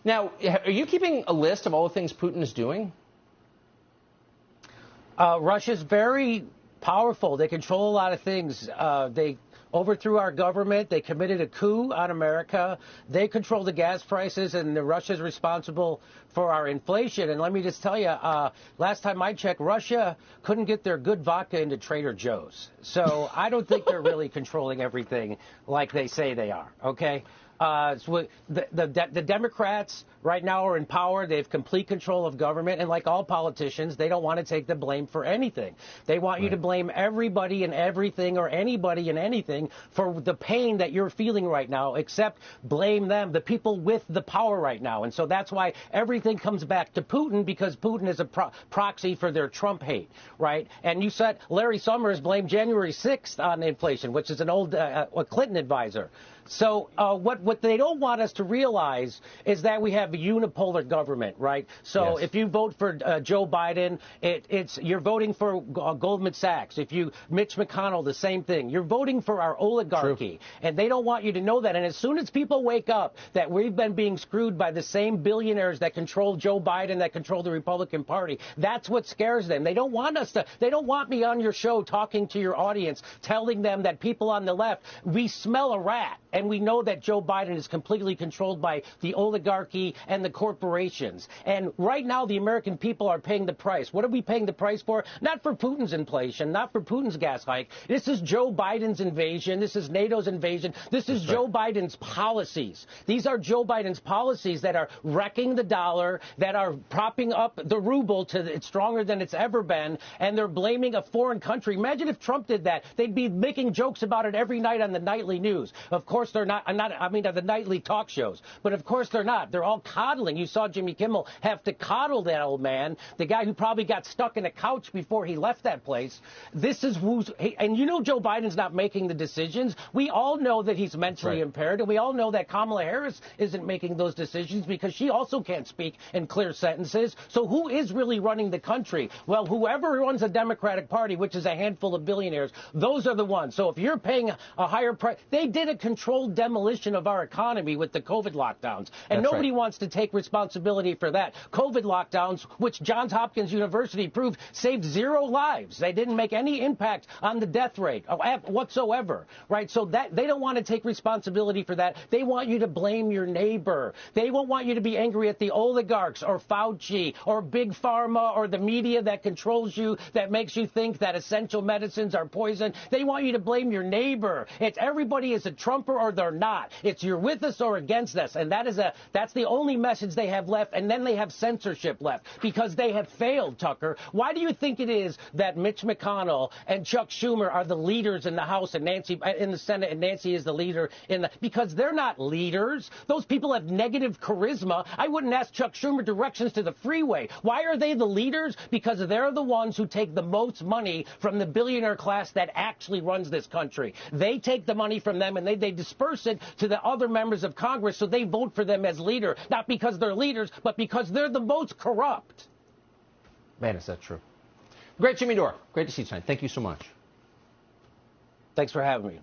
Now, are you keeping a list of all the things Putin is doing? Russia's very powerful. They control a lot of things. They overthrew our government. They committed a coup on America. They control the gas prices, and Russia's responsible for our inflation. And let me just tell you, last time I checked, Russia couldn't get their good vodka into Trader Joe's. So I don't think they're really controlling everything like they say they are, okay? So the Democrats right now are in power. They have complete control of government. And like all politicians, they don't want to take the blame for anything. They want you to blame everybody and everything or anybody and anything for the pain that you're feeling right now, except blame them, the people with the power right now. And so that's why everything comes back to Putin, because Putin is a proxy for their Trump hate, right? And you said Larry Summers blamed January 6th on inflation, which is an old Clinton advisor. So what they don't want us to realize is that we have a unipolar government, right? So if you vote for Joe Biden, you're voting for Goldman Sachs. If you Mitch McConnell, the same thing. You're voting for our oligarchy. True. And they don't want you to know that. And as soon as people wake up that we've been being screwed by the same billionaires that control Joe Biden, that control the Republican Party, that's what scares them. They don't want us to. They don't want me on your show talking to your audience, telling them that people on the left, we smell a rat. And we know that Joe Biden is completely controlled by the oligarchy and the corporations. And right now, the American people are paying the price. What are we paying the price for? Not for Putin's inflation, not for Putin's gas hike. This is Joe Biden's invasion. This is NATO's invasion. This is Joe Biden's policies. These are Joe Biden's policies that are wrecking the dollar, that are propping up the ruble to it's stronger than it's ever been, and they're blaming a foreign country. Imagine if Trump did that. They'd be making jokes about it every night on the nightly news. Of course, they're not. I mean, the nightly talk shows. But of course they're not. They're all coddling. You saw Jimmy Kimmel have to coddle that old man, the guy who probably got stuck in a couch before he left that place. This is and you know Joe Biden's not making the decisions. We all know that he's mentally impaired, and we all know that Kamala Harris isn't making those decisions because she also can't speak in clear sentences. So who is really running the country? Well, whoever runs the Democratic Party, which is a handful of billionaires, those are the ones. So if you're paying a higher price, they did a controlled demolition of our economy with the COVID lockdowns. And nobody wants to take responsibility for that. COVID lockdowns, which Johns Hopkins University proved saved 0 lives. They didn't make any impact on the death rate whatsoever, right? So that they don't want to take responsibility for that. They want you to blame your neighbor. They won't want you to be angry at the oligarchs or Fauci or Big Pharma or the media that controls you, that makes you think that essential medicines are poison. They want you to blame your neighbor. It's everybody is a Trumper or they're not. It's you're with us or against us. And that's the only message they have left. And then they have censorship left because they have failed, Tucker. Why do you think it is that Mitch McConnell and Chuck Schumer are the leaders in the House and Nancy in the Senate, and Nancy is the leader because they're not leaders. Those people have negative charisma. I wouldn't ask Chuck Schumer directions to the freeway. Why are they the leaders? Because they're the ones who take the most money from the billionaire class that actually runs this country. They take the money from them and they disperse it to the other members of Congress, so they vote for them as leader, not because they're leaders, but because they're the most corrupt. Man, is that true. Great, Jimmy Dore. Great to see you tonight. Thank you so much. Thanks for having me.